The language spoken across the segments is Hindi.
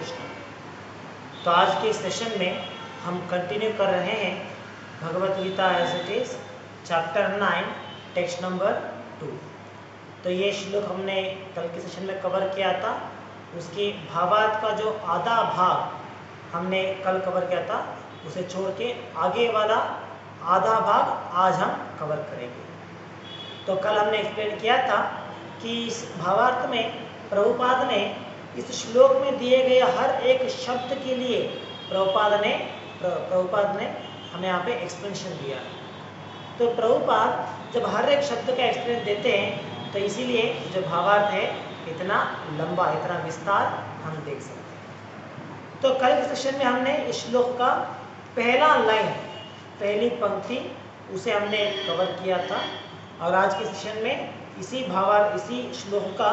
कृष्ण। तो आज के सेशन में हम कंटिन्यू कर रहे हैं Bhagavad Gita as it is chapter 9 text number 2। तो ये श्लोक हमने कल के सेशन में कवर किया था। उसके भावार्थ का जो आधा भाग हमने कल कवर किया था, उसे छोड़ के आगे वाला आधा भाग आज हम कवर करेंगे। तो कल हमने एक्सप्लेन किया था कि इस भावार्थ में प्रभुपाद ने इस श्लोक में दिए गए हर एक शब्द के लिए प्रभुपाद ने हमें यहाँ पे एक्सप्लेनेशन दिया। तो प्रभुपाद जब हर एक शब्द का एक्सप्लेन देते हैं तो इसीलिए जो भावार्थ है इतना लंबा, इतना विस्तार हम देख सकते हैं। तो कल के सेशन में हमने इस श्लोक का पहला लाइन, पहली पंक्ति उसे हमने कवर किया था, और आज के सेशन में इसी श्लोक का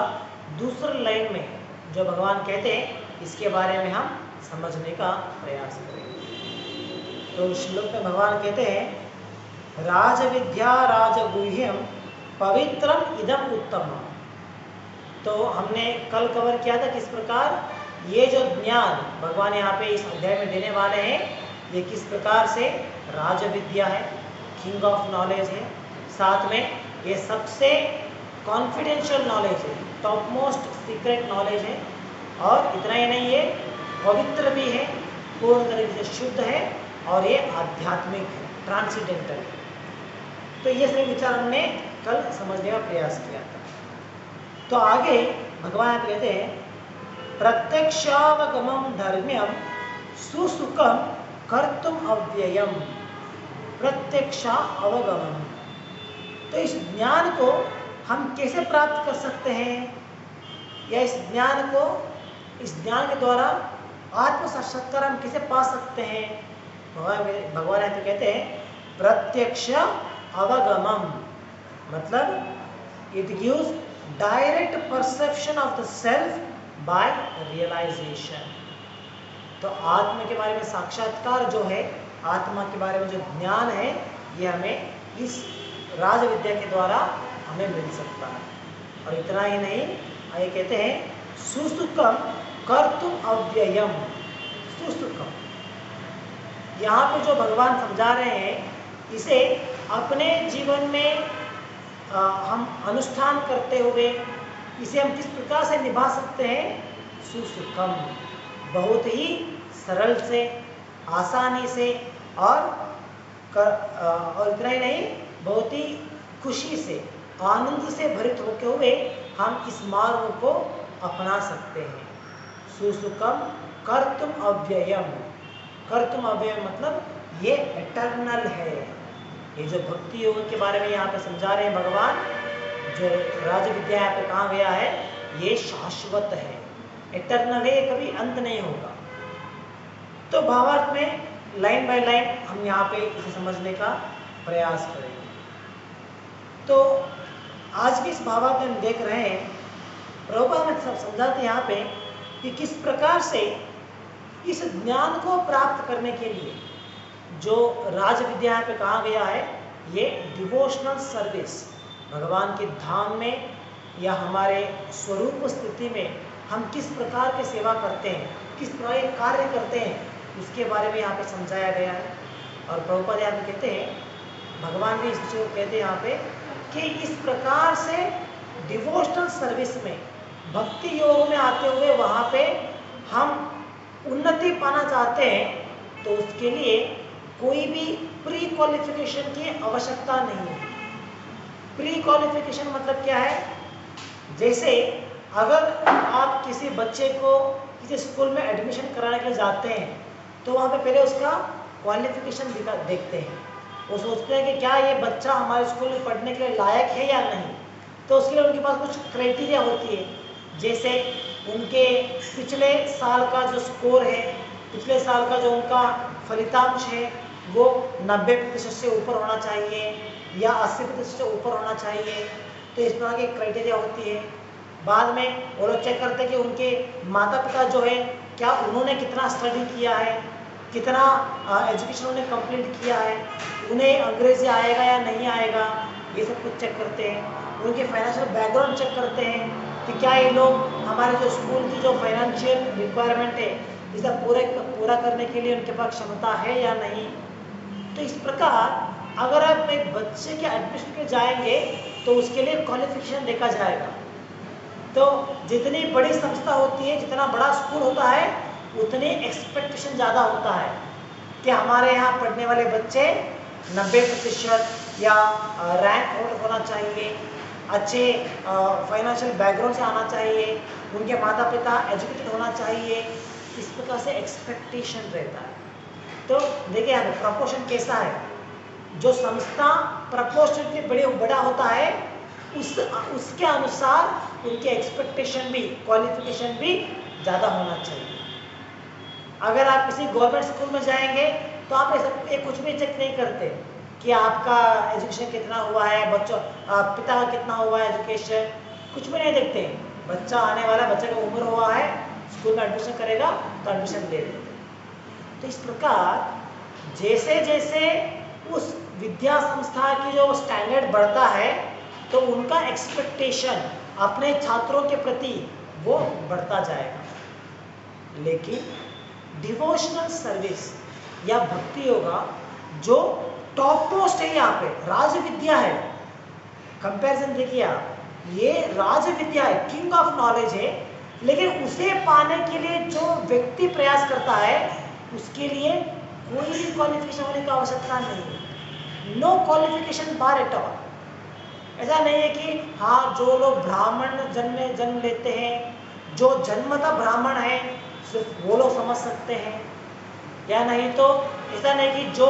दूसरे लाइन में जो भगवान कहते हैं इसके बारे में हम समझने का प्रयास करेंगे। तो श्लोक में भगवान कहते हैं राजविद्या राजगुह्यम पवित्रम इदम उत्तम। तो हमने कल कवर किया था किस प्रकार ये जो ज्ञान भगवान यहाँ पे इस अध्याय में देने वाले हैं, ये किस प्रकार से राजविद्या है, किंग ऑफ नॉलेज है, साथ में ये सबसे कॉन्फिडेंशियल नॉलेज है, टॉप मोस्ट सीक्रेट नॉलेज है, और इतना ही नहीं, ये पवित्र भी है, पूर्ण तरीके से शुद्ध है, और ये आध्यात्मिक है, ट्रांसीडेंटल है। तो ये सभी विचार हमने कल समझने का प्रयास किया था। तो आगे भगवान कहते हैं प्रत्यक्षावगमम धर्म्यम सुसुखम कर्तुम अव्ययम। प्रत्यक्षा अवगमन, तो इस ज्ञान को हम कैसे प्राप्त कर सकते हैं, या इस ज्ञान के द्वारा आत्म साक्षात्कार हम कैसे पा सकते हैं। भगवान यहाँ पे कहते हैं प्रत्यक्ष अवगमम, मतलब it gives direct perception of the self by realization. तो आत्मा के बारे में साक्षात्कार जो है, आत्मा के बारे में जो ज्ञान है, ये हमें इस राज विद्या के द्वारा हमें मिल सकता है। और इतना ही नहीं, आगे कहते हैं सुसुखम कर्तुम अव्ययम। सुसुखम, यहाँ पे जो भगवान समझा रहे हैं, इसे अपने जीवन में हम अनुष्ठान करते हुए इसे हम किस प्रकार से निभा सकते हैं। सुसुखम, बहुत ही सरल से, आसानी से, और इतना ही नहीं, बहुत ही खुशी से, आनंद से भरित होते हुए हम इस मार्ग को अपना सकते हैं। सुसुखम कर्तुम अव्ययम। कर्तुम अव्ययम मतलब ये एटर्नल है। ये जो भक्ति योग के बारे में यहाँ पे समझा रहे हैं भगवान, जो राज विद्या यहाँ पे कहा गया है, ये शाश्वत है, एटर्नल है, कभी अंत नहीं होगा। तो भावार्थ में लाइन बाय लाइन हम यहाँ पे इसे समझने का प्रयास करेंगे। तो आज के इस भावार्थ में हम देख रहे हैं प्रभुपाद ने सब समझाते हैं यहाँ पे कि किस प्रकार से इस ज्ञान को प्राप्त करने के लिए जो राज विद्या यहाँ पे कहा गया है, ये डिवोशनल सर्विस, भगवान के धाम में या हमारे स्वरूप स्थिति में हम किस प्रकार की सेवा करते हैं, किस प्रकार के कार्य करते हैं, उसके बारे में यहाँ पे समझाया गया है। और प्रभुपाद यहाँ पे कहते हैं, भगवान भी इस चीज़ को कहते हैं यहाँ पे कि इस प्रकार से डिवोशनल सर्विस में, भक्ति योग में आते हुए वहाँ पे हम उन्नति पाना चाहते हैं, तो उसके लिए कोई भी प्री क्वालिफिकेशन की आवश्यकता नहीं है। प्री क्वालिफिकेशन मतलब क्या है, जैसे अगर आप किसी बच्चे को किसी स्कूल में एडमिशन कराने के लिए जाते हैं, तो वहाँ पे पहले उसका क्वालिफिकेशन देखते हैं। वो सोचते हैं कि क्या ये बच्चा हमारे स्कूल में पढ़ने के लिए लायक है या नहीं। तो उसके लिए उनके पास कुछ क्राइटेरिया होती है, जैसे उनके पिछले साल का जो स्कोर है, पिछले साल का जो उनका फलितांश है, वो 90% से ऊपर होना चाहिए या 80% से ऊपर होना चाहिए। तो इस तरह की क्राइटेरिया होती है। बाद में वो लोग चेक करते हैं कि उनके माता पिता जो है, क्या उन्होंने कितना स्टडी किया है, कितना एजुकेशन उन्होंने कंप्लीट किया है, उन्हें अंग्रेजी आएगा या नहीं आएगा, ये सब कुछ चेक करते हैं। उनके फाइनेंशियल बैकग्राउंड चेक करते हैं, तो क्या ये लोग हमारे जो स्कूल की जो फाइनेंशियल रिक्वायरमेंट है इसे पूरा करने के लिए उनके पास क्षमता है या नहीं। तो इस प्रकार अगर आप एक बच्चे के एडमिशन के जाएंगे तो उसके लिए क्वालिफिकेशन देखा जाएगा। तो जितनी बड़ी संस्था होती है, जितना बड़ा स्कूल होता है, उतनी एक्सपेक्टेशन ज़्यादा होता है कि हमारे यहाँ पढ़ने वाले बच्चे 90% या रैंक होल्डर होना चाहिए, अच्छे फाइनेंशियल बैकग्राउंड से आना चाहिए, उनके माता पिता एजुकेटेड होना चाहिए। इस प्रकार से एक्सपेक्टेशन रहता है। तो देखिए यहाँ पे प्रपोर्शन कैसा है, जो संस्था प्रपोर्शनली बड़ा होता है उसके अनुसार उनके एक्सपेक्टेशन भी, क्वालिफिकेशन भी ज़्यादा होना चाहिए। अगर आप किसी गवर्नमेंट स्कूल में जाएंगे तो आप ये कुछ भी चेक नहीं करते कि आपका एजुकेशन कितना हुआ है, बच्चों पिता का कितना हुआ है एजुकेशन, कुछ भी नहीं देखते। बच्चा आने वाला, बच्चे का उम्र हुआ है, स्कूल में एडमिशन करेगा तो एडमिशन ले लेते। तो इस प्रकार जैसे जैसे उस विद्या संस्था की जो स्टैंडर्ड बढ़ता है तो उनका एक्सपेक्टेशन अपने छात्रों के प्रति वो बढ़ता जाएगा। लेकिन डिवोशनल सर्विस या भक्ति योगा जो टॉप मोस्ट है, यहाँ पे राज विद्या है। कंपैरिजन देखिए आप, ये राज विद्या है, किंग ऑफ नॉलेज है, लेकिन उसे पाने के लिए जो व्यक्ति प्रयास करता है उसके लिए कोई भी क्वालिफिकेशन होने की आवश्यकता नहीं है। No qualification bar at all. ऐसा नहीं है कि हाँ जो लोग ब्राह्मण जन्म लेते हैं, जो जन्मतः ब्राह्मण है सिर्फ वो लोग समझ सकते हैं, या नहीं तो ऐसा नहीं कि जो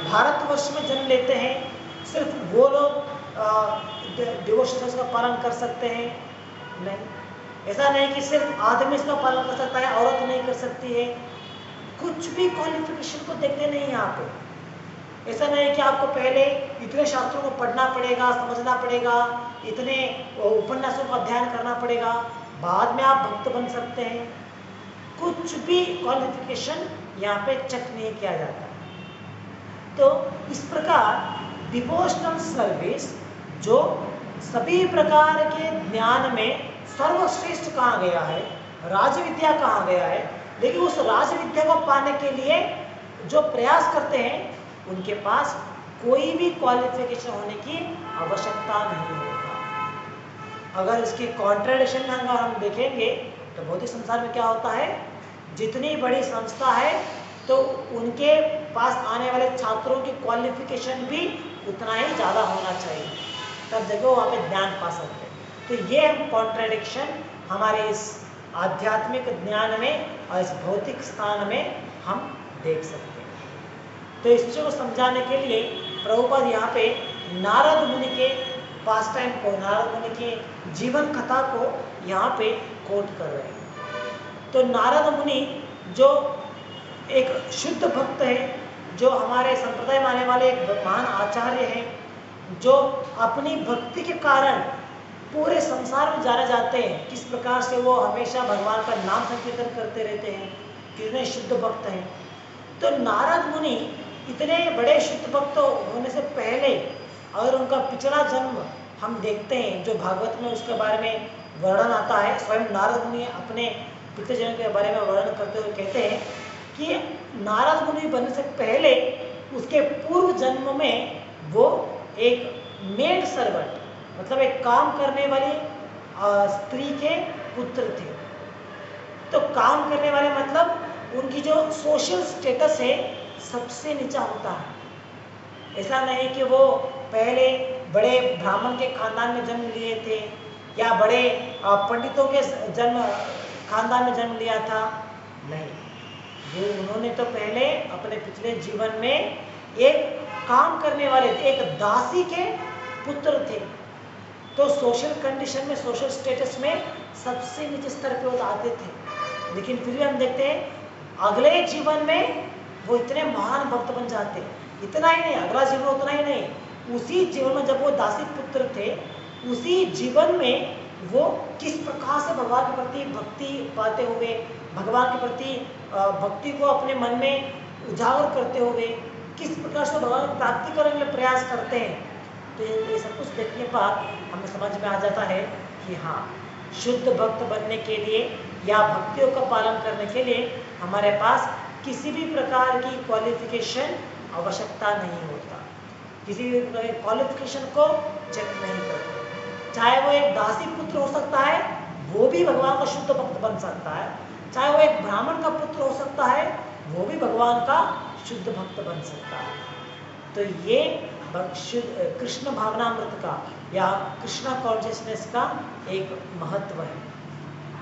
भारतवर्ष में जन्म लेते हैं सिर्फ वो लोग डिवोशनल का पालन कर सकते हैं। नहीं, ऐसा नहीं कि सिर्फ आदमी इसका पालन कर सकता है, औरत नहीं कर सकती है। कुछ भी क्वालिफिकेशन को देखते नहीं यहाँ पे। ऐसा नहीं कि आपको पहले इतने शास्त्रों को पढ़ना पड़ेगा, समझना पड़ेगा, इतने उपन्यासों का अध्ययन करना पड़ेगा, बाद में आप भक्त बन सकते हैं। कुछ भी क्वालिफिकेशन यहाँ पे चेक नहीं किया जाता। तो इस प्रकार डिवोशनल सर्विस जो सभी प्रकार के ज्ञान में सर्वश्रेष्ठ कहा गया है, राज विद्या कहा गया है, लेकिन उस राज विद्या को पाने के लिए जो प्रयास करते हैं उनके पास कोई भी क्वालिफिकेशन होने की आवश्यकता नहीं होता। अगर इसकी कॉन्ट्रडिक्शन में अगर हम देखेंगे तो भौतिक संसार में क्या होता है, जितनी बड़ी संस्था है तो उनके पास आने वाले छात्रों की क्वालिफिकेशन भी उतना ही ज़्यादा होना चाहिए, तब जगह वहाँ पे ज्ञान पा सकते हैं। तो ये हम कॉन्ट्रडिक्शन हमारे इस आध्यात्मिक ज्ञान में और इस भौतिक स्थान में हम देख सकते हैं। तो इस चीज़ को समझाने के लिए प्रभुपाद यहाँ पे नारद मुनि के पास टाइम को, नारद मुनि के जीवन कथा को यहाँ पे कोट कर रहे हैं। तो नारद मुनि जो एक शुद्ध भक्त है, जो हमारे संप्रदाय में आने वाले एक महान आचार्य हैं, जो अपनी भक्ति के कारण पूरे संसार में जाने जाते हैं, किस प्रकार से वो हमेशा भगवान का नाम संकीर्तन करते रहते हैं, कितने शुद्ध भक्त हैं। तो नारद मुनि इतने बड़े शुद्ध भक्त होने से पहले अगर उनका पिछला जन्म हम देखते हैं, जो भागवत में उसके बारे में वर्णन आता है, स्वयं नारद मुनि अपने पिछले जन्म के बारे में वर्णन करते हुए कहते हैं कि नारद मुनि बनने से पहले उसके पूर्व जन्म में वो एक मेड सर्वेंट, मतलब एक काम करने वाली स्त्री के पुत्र थे। तो काम करने वाले मतलब उनकी जो सोशल स्टेटस है सबसे नीचा होता है। ऐसा नहीं कि वो पहले बड़े ब्राह्मण के खानदान में जन्म लिए थे या बड़े पंडितों के खानदान में जन्म लिया था, नहीं। वो उन्होंने तो पहले अपने पिछले जीवन में एक काम करने वाले, एक दासी के पुत्र थे। तो सोशल कंडीशन में, सोशल स्टेटस में सबसे नीचे स्तर पे वो आते थे, लेकिन फिर भी हम देखते हैं अगले जीवन में वो इतने महान भक्त बन जाते हैं। इतना ही नहीं, अगला जीवन उतना ही नहीं, उसी जीवन में जब वो दासी पुत्र थे, उसी जीवन में वो किस प्रकार से भगवान के प्रति भक्ति पाते हुए, भगवान के प्रति भक्ति को अपने मन में उजागर करते हुए किस प्रकार से भगवान की प्राप्ति करने के लिए प्रयास करते हैं। तो ये सब कुछ देखने पर हमें समझ में आ जाता है कि हाँ, शुद्ध भक्त बनने के लिए या भक्तियों का पालन करने के लिए हमारे पास किसी भी प्रकार की क्वालिफिकेशन आवश्यकता नहीं होता, किसी भी क्वालिफिकेशन को चेक नहीं करते। चाहे वो एक दासी पुत्र हो सकता है, वो भी भगवान का शुद्ध भक्त बन सकता है। चाहे वो एक ब्राह्मण का पुत्र हो सकता है, वो भी भगवान का शुद्ध भक्त बन सकता है। तो ये कृष्ण भावनामृत का या कृष्णा कॉन्शियसनेस का एक महत्व है।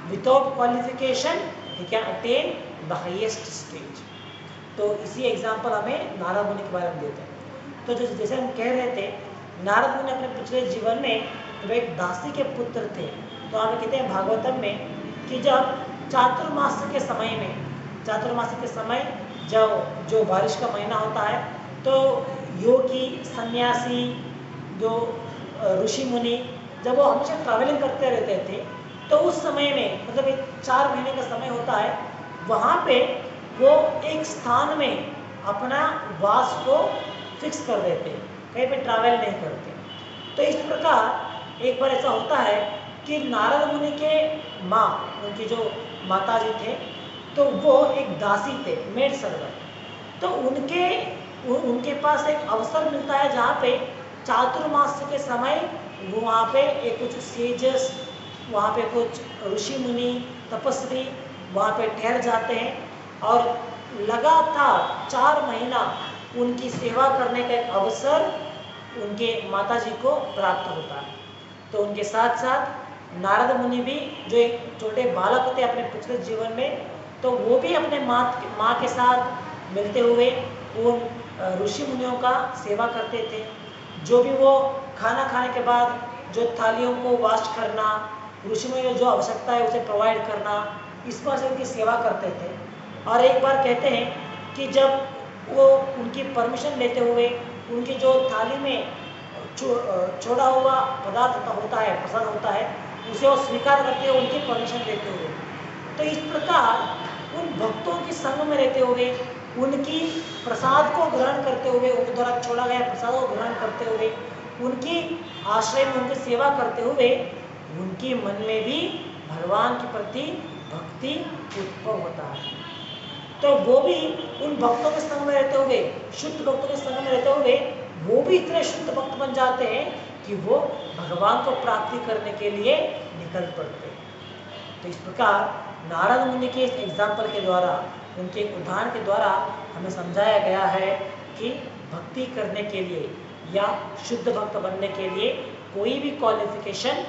Without qualification he can attain the highest stage. तो इसी एग्जाम्पल हमें नारद मुनि के बारे में देते हैं। तो जैसे हम कह रहे थे, नारद मुनि अपने पिछले जीवन में वे एक दासी के पुत्र थे। तो हम कहते हैं भागवतम में कि जब चातुर्मास के समय में, चातुर्मास के समय जब जो बारिश का महीना होता है, तो योगी सन्यासी जो ऋषि मुनि जब वो हमेशा ट्रैवलिंग करते रहते थे, तो उस समय में मतलब एक 4 महीने का समय होता है, वहाँ पे वो एक स्थान में अपना वास को फिक्स कर देते, कहीं पे ट्रैवल नहीं करते। तो इस प्रकार एक बार ऐसा होता है कि नारद मुनि के माँ, उनकी जो माता जी थे, तो वो एक दासी थे, मेड सर्वेंट। तो उनके पास एक अवसर मिलता है जहाँ पे चातुर्मास के समय वहाँ पे एक कुछ सेजस, वहाँ पे कुछ ऋषि मुनि तपस्वी वहाँ पे ठहर जाते हैं और लगातार 4 महीना उनकी सेवा करने का एक अवसर उनके माता जी को प्राप्त होता है। तो उनके साथ साथ नारद मुनि भी जो एक छोटे बालक थे अपने पिछले जीवन में, तो वो भी अपने माँ के साथ मिलते हुए उन ऋषि मुनियों का सेवा करते थे। जो भी वो खाना खाने के बाद जो थालियों को वॉश करना, ऋषि मुनियों जो आवश्यकता है उसे प्रोवाइड करना, इस पर से उनकी सेवा करते थे। और एक बार कहते हैं कि जब वो उनकी परमिशन लेते हुए उनकी जो थाली में छोड़ा हुआ पदार्थ होता है, प्रसाद होता है, उसे वो स्वीकार करते हुए उनकी परमिशन लेते हुए, तो इस प्रकार उन भक्तों के संग में रहते हुए, उनकी प्रसाद को ग्रहण करते हुए, उनके द्वारा छोड़ा गया प्रसाद को ग्रहण करते हुए, उनकी आश्रय में उनकी सेवा करते हुए, उनके मन में भी भगवान के प्रति भक्ति उत्पन्न होता है। तो वो भी उन भक्तों के संग में रहते हुए, शुद्ध भक्तों के संग में रहते हुए, वो भी इतने शुद्ध भक्त बन जाते हैं कि वो भगवान को प्राप्ति करने के लिए निकल पड़ते हैं। तो इस प्रकार नारद मुनि के इस एग्जाम्पल के द्वारा, उनके उदाहरण के द्वारा हमें समझाया गया है कि भक्ति करने के लिए या शुद्ध भक्त बनने के लिए कोई भी क्वालिफिकेशन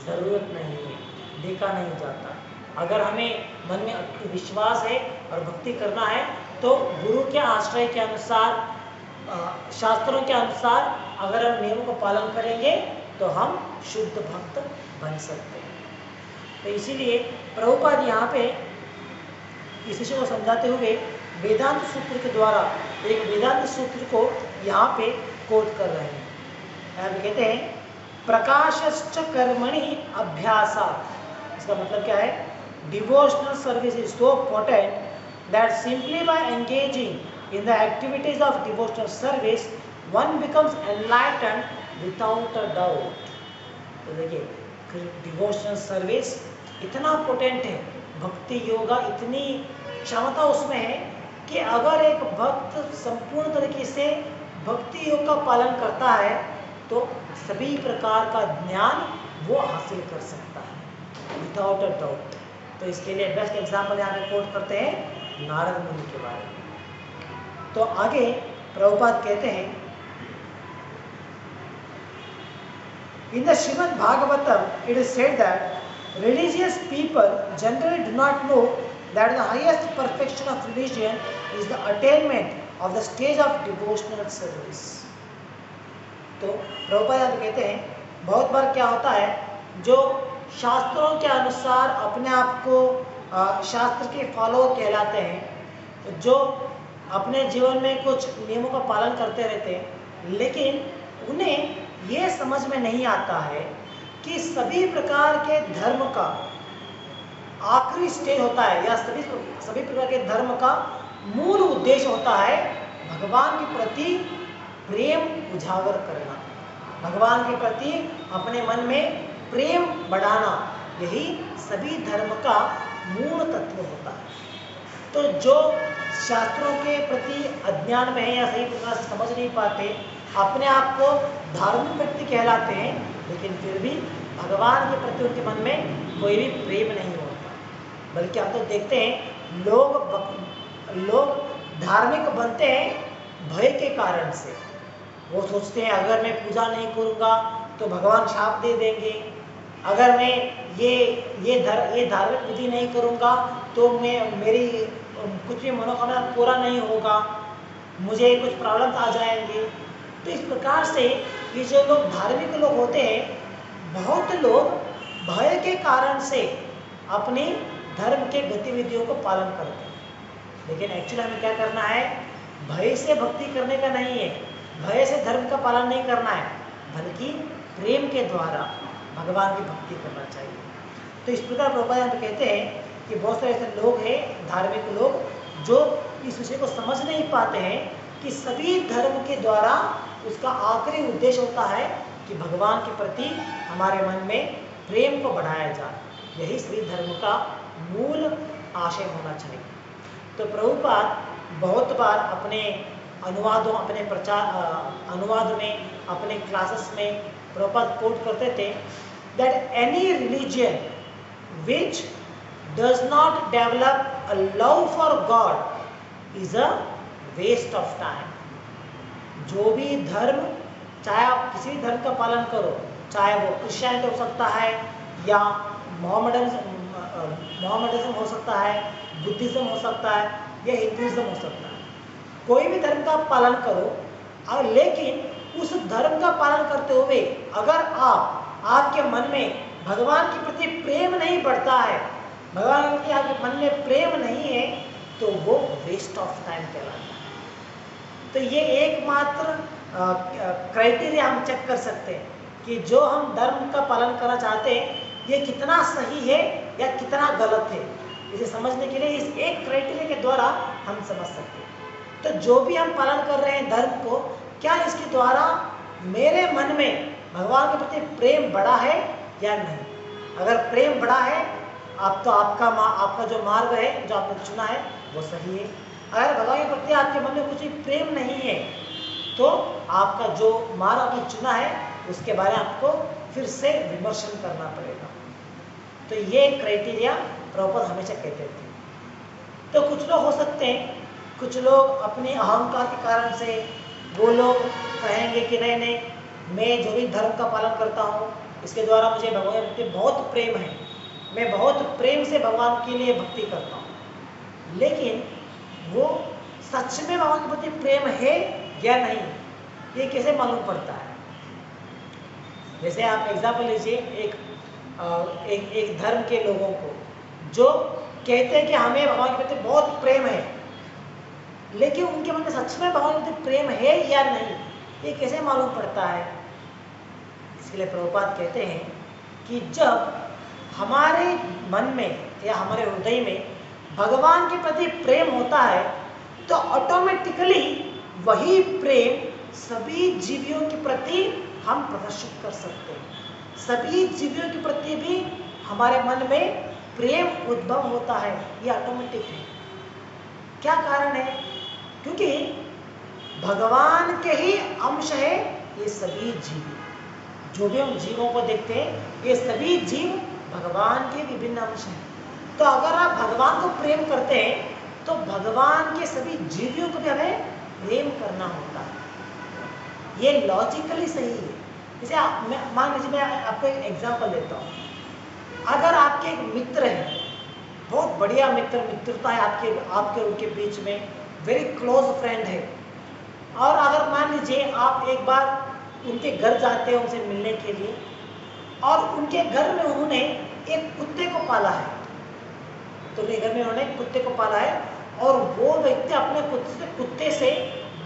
ज़रूरत नहीं है, देखा नहीं जाता। अगर हमें मन में विश्वास है और भक्ति करना है, तो गुरु के आश्रय के अनुसार, शास्त्रों के अनुसार अगर हम नियमों का पालन करेंगे तो हम शुद्ध भक्त बन सकते हैं। तो इसीलिए प्रभुपाद यहाँ पे इस विषय को समझाते हुए वेदांत सूत्र के द्वारा एक वेदांत सूत्र को यहाँ पे कोट कर रहे हैं। यहाँ पे कहते हैं प्रकाशश्च कर्मणि अभ्यासात्। इसका मतलब क्या है? Devotional service is so potent that simply by engaging in the activities of devotional service one becomes enlightened without a doubt. तो देखिए, डिवोशनल सर्विस इतना पोटेंट है, भक्ति योगा इतनी क्षमता उसमें है कि अगर एक भक्त संपूर्ण तरीके से भक्ति योग का पालन करता है तो सभी प्रकार का ज्ञान वो हासिल कर सकता है विदाउट अ डाउट। तो इसके लिए बेस्ट एग्जाम्पल यहाँ पे कोट करते हैं नारद मुनि के बारे में। तो आगे प्रभुपाद कहते हैं, in the Shrimad Bhagavatam it is said that religious people generally do not know that the highest perfection of religion is the attainment of the stage of devotional service। तो प्रभुपाद कहते हैं, बहुत बार क्या होता है, जो शास्त्रों के अनुसार अपने आप को शास्त्र के फॉलोअर कहलाते हैं, जो अपने जीवन में कुछ नियमों का पालन करते रहते हैं, लेकिन उन्हें ये समझ में नहीं आता है कि सभी प्रकार के धर्म का आखिरी स्टेज होता है या सभी प्रकार के धर्म का मूल उद्देश्य होता है भगवान के प्रति प्रेम उजागर करना, भगवान के प्रति अपने मन में प्रेम बढ़ाना, यही सभी धर्म का मूल तत्व होता है। तो जो शास्त्रों के प्रति अज्ञान में है या सही प्रकार से समझ नहीं पाते, अपने आप को धार्मिक व्यक्ति कहलाते हैं, लेकिन फिर भी भगवान के प्रति उनके मन में कोई भी प्रेम नहीं होता। बल्कि हम तो देखते हैं लोग धार्मिक बनते हैं भय के कारण से। वो सोचते हैं अगर मैं पूजा नहीं करूँगा तो भगवान शाप दे देंगे, अगर मैं ये धार्मिक विधि नहीं करूँगा तो मेरी कुछ भी मनोकामना पूरा नहीं होगा, मुझे कुछ प्रॉब्लम्स आ जाएंगे। तो इस प्रकार से ये जो लोग धार्मिक लोग होते हैं, बहुत लोग भय के कारण से अपनी धर्म के गतिविधियों को पालन करते हैं। लेकिन एक्चुअली हमें क्या करना है, भय से भक्ति करने का नहीं है, भय से धर्म का पालन नहीं करना है, बल्कि प्रेम के द्वारा भगवान की भक्ति करना चाहिए। तो इस प्रकार प्रभुपाद हमें कहते हैं कि बहुत सारे ऐसे लोग हैं, धार्मिक लोग, जो इस विषय को समझ नहीं पाते हैं कि सभी धर्म के द्वारा उसका आखिरी उद्देश्य होता है कि भगवान के प्रति हमारे मन में प्रेम को बढ़ाया जाए। यही सभी धर्म का मूल आशय होना चाहिए। तो प्रभुपाद बहुत बार अपने अनुवादों, अपने अनुवाद में, अपने क्लासेस में प्रभुपाद कोट करते थे that any religion which does not develop a love for God is a waste of time. जो भी धर्म, चाहे आप किसी भी धर्म का पालन करो, चाहे वो क्रिश्चियनिटी हो सकता है या मोहम्मडनिज्म हो सकता है, बुद्धिज्म हो सकता है या हिंदुइज्म हो सकता है, कोई भी धर्म का पालन करो, लेकिन उस धर्म का पालन करते हुए अगर आपके मन में भगवान के प्रति प्रेम नहीं बढ़ता है, भगवान के प्रति आपके मन में प्रेम नहीं है, तो वो वेस्ट ऑफ टाइम कहलाता है। तो ये एकमात्र क्राइटेरिया हम चेक कर सकते हैं कि जो हम धर्म का पालन करना चाहते हैं ये कितना सही है या कितना गलत है। इसे समझने के लिए इस एक क्राइटेरिया के द्वारा हम समझ सकते हैं। तो जो भी हम पालन कर रहे हैं धर्म को, क्या इसके द्वारा मेरे मन में भगवान के प्रति प्रेम बढ़ा है या नहीं। अगर प्रेम बढ़ा है, आपका जो मार्ग है, जो आपने चुना है, वो सही है। अगर भगवान के प्रति आपके मन में कुछ भी प्रेम नहीं है, तो आपका जो मार्ग आपने चुना है उसके बारे में आपको फिर से विमर्शन करना पड़ेगा। तो ये क्राइटेरिया प्रभुपाद हमेशा कहते थे। तो कुछ लोग हो सकते हैं, कुछ लोग अपने अहंकार के कारण से वो लोग कहेंगे कि नहीं, मैं जो भी धर्म का पालन करता हूँ इसके द्वारा मुझे भगवान के प्रति बहुत प्रेम है, मैं बहुत प्रेम से भगवान के लिए भक्ति करता हूँ। लेकिन वो सच में भगवान के प्रति प्रेम है या नहीं, ये कैसे मालूम पड़ता है। जैसे आप एग्जाम्पल लीजिए एक धर्म के लोगों को जो कहते हैं कि हमें भगवान के प्रति बहुत प्रेम है, लेकिन उनके मन में सच में भगवान के प्रति प्रेम है या नहीं, ये कैसे मालूम पड़ता है। इसके लिए प्रभुपाद कहते हैं कि जब हमारे मन में या हमारे हृदय में भगवान के प्रति प्रेम होता है, तो ऑटोमेटिकली वही प्रेम सभी जीवियों के प्रति हम प्रदर्शित कर सकते हैं। सभी जीवियों के प्रति भी हमारे मन में प्रेम उद्भव होता है, ये ऑटोमेटिक है। क्या कारण है? क्योंकि भगवान के ही अंश है ये सभी जीव। जो भी हम जीवों को देखते हैं, ये सभी जीव भगवान के विभिन्न अंश हैं। तो अगर आप भगवान को प्रेम करते हैं, तो भगवान के सभी जीवियों को भी हमें प्रेम करना होता है। ये लॉजिकली सही है। जैसे मान लीजिए, मैं आपको एक एग्जांपल देता हूँ। अगर आपके एक मित्र है, बहुत बढ़िया मित्रता है आपके उनके बीच में, वेरी क्लोज फ्रेंड है, और अगर मान लीजिए आप एक बार उनके घर जाते हैं उनसे मिलने के लिए, और उनके घर में उन्होंने एक कुत्ते को पाला है, तो उनके घर में उन्होंने एक कुत्ते को पाला है, और वो व्यक्ति अपने कुत्ते से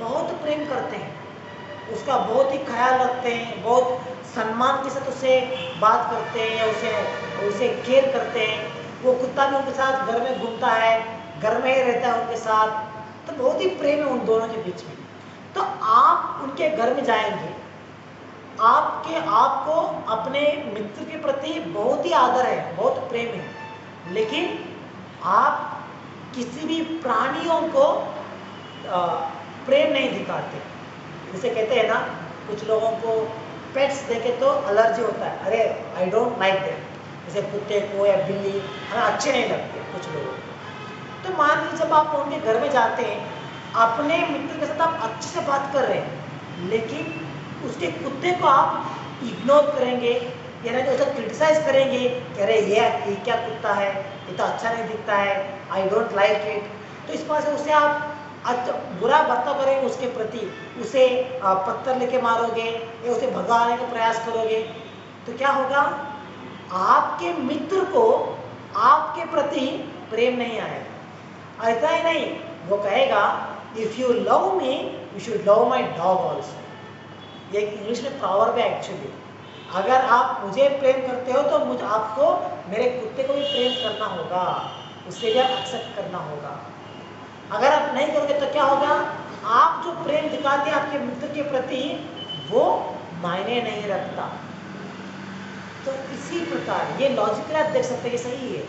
बहुत प्रेम करते हैं, उसका बहुत ही ख्याल रखते हैं, बहुत सम्मान के साथ उसे बात करते हैं या उसे केयर करते हैं। वो कुत्ता भी उनके साथ घर में घूमता है, घर में ही रहता है उनके साथ, तो बहुत ही प्रेम है उन दोनों के बीच में। तो आप उनके घर में जाएंगे आपको अपने मित्र के प्रति बहुत ही आदर है, बहुत प्रेम है, लेकिन आप किसी भी प्राणियों को प्रेम नहीं दिखाते। जैसे कहते हैं ना, कुछ लोगों को पेट्स देखे तो एलर्जी होता है, अरे आई डोंट लाइक देम, जैसे कुत्ते को या बिल्ली हमें अच्छे नहीं लगते कुछ लोगों को। तो मान लीजिए जब आप उनके घर में जाते हैं, अपने मित्र के साथ आप अच्छे से बात कर रहे हैं, लेकिन उसके कुत्ते को आप इग्नोर करेंगे, यानी कि उसे क्रिटिसाइज करेंगे कि अरे ये क्या कुत्ता है, ये तो अच्छा नहीं दिखता है, आई डोंट लाइक इट। तो इस बात से उसे आप बुरा बर्ताव करेंगे उसके प्रति, उसे पत्थर लेके मारोगे या उसे भगाने का प्रयास करोगे, तो क्या होगा, आपके मित्र को आपके प्रति प्रेम नहीं आएगा। ऐसा ही नहीं, वो कहेगा if you love me you should love my dog also. ये इंग्लिश में प्रॉवर्ब है एक्चुअली। अगर आप मुझे प्रेम करते हो तो मुझे आपको मेरे कुत्ते को भी प्रेम करना होगा, उससे भी आप एक्सेप्ट करना होगा। अगर आप नहीं करोगे तो क्या होगा, आप जो प्रेम दिखाते हैं आपके मित्र के प्रति वो मायने नहीं रखता। तो इसी प्रकार ये लॉजिकली आप देख सकते हैं, ये सही है।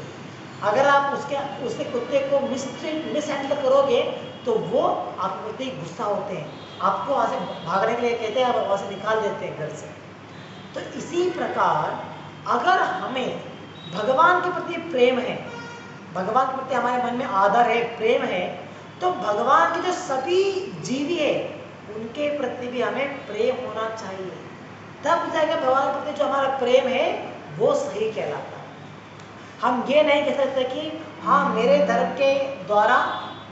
अगर आप उसके कुत्ते को मिसहैंडल करोगे तो वो आपके प्रति गुस्सा होते हैं, आपको वहाँ से भागने के लिए कहते हैं, आप वहाँ से निकाल देते हैं घर से। तो इसी प्रकार अगर हमें भगवान के प्रति प्रेम है, भगवान के प्रति हमारे मन में आदर है, प्रेम है, तो भगवान के जो सभी जीवी है उनके प्रति भी हमें प्रेम होना चाहिए। तब जाकर भगवान के प्रति जो हमारा प्रेम है वो सही कहलाता है। हम ये नहीं कह सकते कि हाँ मेरे धर्म के द्वारा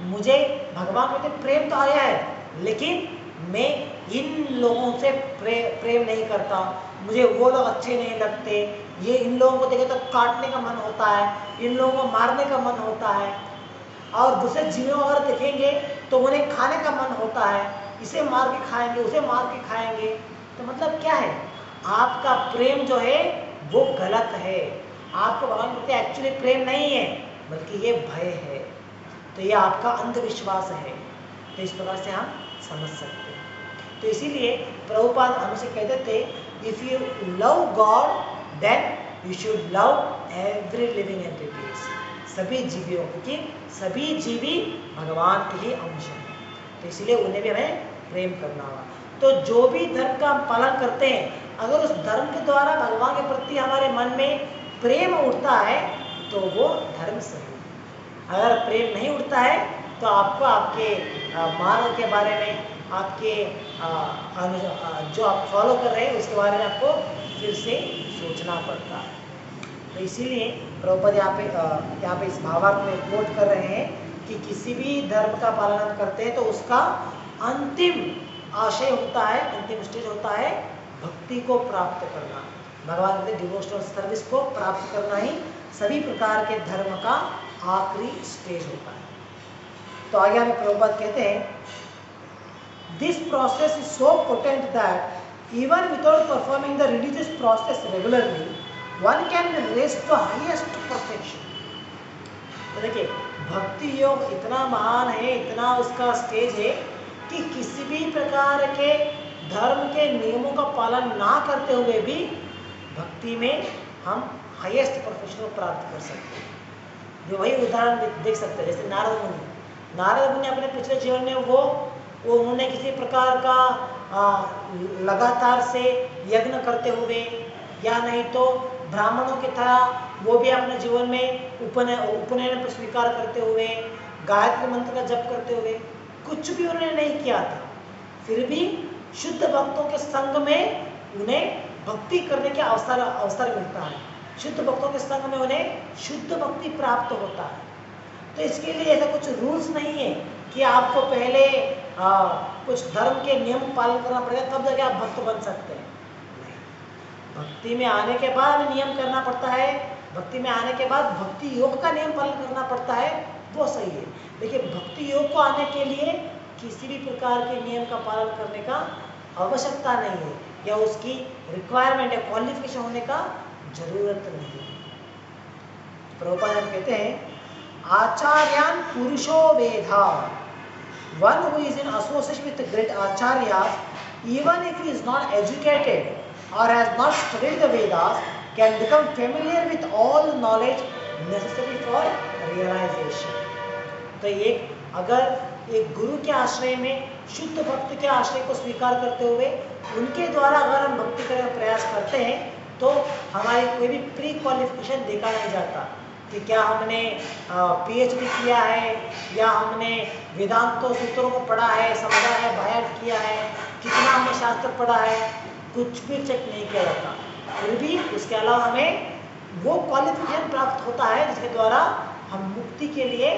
मुझे भगवान के प्रति प्रेम तो आया है, लेकिन मैं इन लोगों से प्रेम नहीं करता, मुझे वो लोग अच्छे नहीं लगते, ये इन लोगों को देखे तो काटने का मन होता है, इन लोगों को मारने का मन होता है, और दूसरे जीवों अगर देखेंगे तो उन्हें खाने का मन होता है, इसे मार के खाएंगे, उसे मार के खाएंगे। तो मतलब क्या है, आपका प्रेम जो है वो गलत है। आपको भगवान के प्रति एक्चुअली प्रेम नहीं है, बल्कि ये भय है। तो ये आपका अंधविश्वास है। तो इस प्रकार से हम समझ सकते हैं। तो इसीलिए प्रभुपाद हमसे कहते थे, if you love God then you should love every living entities, सभी जीवियों, क्योंकि सभी जीवी भगवान के ही अंश हैं, तो इसलिए उन्हें भी हमें प्रेम करना होगा। तो जो भी धर्म का हम पालन करते हैं, अगर उस धर्म के द्वारा भगवान के प्रति हमारे मन में प्रेम उठता है तो वो धर्म सही है। अगर प्रेम नहीं उठता है तो आपको आपके मार्ग के बारे में, आपके जो आप फॉलो कर रहे हैं उसके बारे में आपको फिर से सोचना पड़ता है। तो इसीलिए प्रभुपाद यहाँ पे इस भावार्थ में कोट कर रहे हैं कि किसी भी धर्म का पालन हम करते हैं तो उसका अंतिम आशय होता है, अंतिम स्टेज होता है भक्ति को प्राप्त करना, भगवान के डिवोशनल सर्विस को प्राप्त करना ही सभी प्रकार के धर्म का आखिरी स्टेज होता है। तो आगे हमें प्रभुपाद कहते हैं, this process is so potent that even without performing the religious process regularly one can rise to highest perfection. तो देखिए, भक्ति योग इतना महान है, इतना उसका स्टेज है कि किसी भी प्रकार के धर्म के नियमों का पालन ना करते हुए भी भक्ति में हम हाईएस्ट परफेक्शन को प्राप्त कर सकते हैं। जो वही उदाहरण देख सकते हैं, जैसे नारद मुनि अपने पिछले जीवन में वो उन्होंने किसी प्रकार का लगातार से यज्ञ करते हुए, या नहीं तो ब्राह्मणों की तरह वो भी अपने जीवन में उपनयन को स्वीकार करते हुए, गायत्री मंत्र का जप करते हुए, कुछ भी उन्होंने नहीं किया था, फिर भी शुद्ध भक्तों के संग में उन्हें भक्ति करने के अवसर मिलता है। शुद्ध भक्तों के संग में उन्हें शुद्ध भक्ति प्राप्त होता है। तो इसके लिए ऐसा कुछ रूल्स नहीं है कि आपको पहले कुछ धर्म के नियम पालन करना पड़ेगा तब जाके आप भक्त बन सकते हैं। भक्ति में आने के बाद नियम करना पड़ता है, भक्ति में आने के बाद भक्ति योग का नियम पालन करना पड़ता है, वो सही है। लेकिन भक्ति योग को आने के लिए किसी भी प्रकार के नियम का पालन करने का आवश्यकता नहीं है, या उसकी रिक्वायरमेंट या क्वालिफिकेशन होने का जरूरत नहीं है। प्रभुपाद कहते हैं, आचार्यान पुरुषो Vedha, one who is in association with great acharyas, even if he is not educated, or has not studied the Vedas can become familiar with all the knowledge necessary for realization. तो एक अगर एक गुरु के आश्रय में शुद्ध भक्त के आश्रय को स्वीकार करते हुए उनके द्वारा अगर हम भक्ति करने का प्रयास करते हैं तो हमारे कोई भी प्री क्वालिफिकेशन देखा नहीं जाता कि क्या हमने पीएचडी किया है या हमने वेदांत सूत्रों को पढ़ा है, समझा है, बायट किया है, कितना हमने शास्त्र पढ़ा है, कुछ भी चेक नहीं किया जाता। फिर भी उसके अलावा हमें वो क्वालिफिकेशन प्राप्त होता है जिसके द्वारा हम मुक्ति के लिए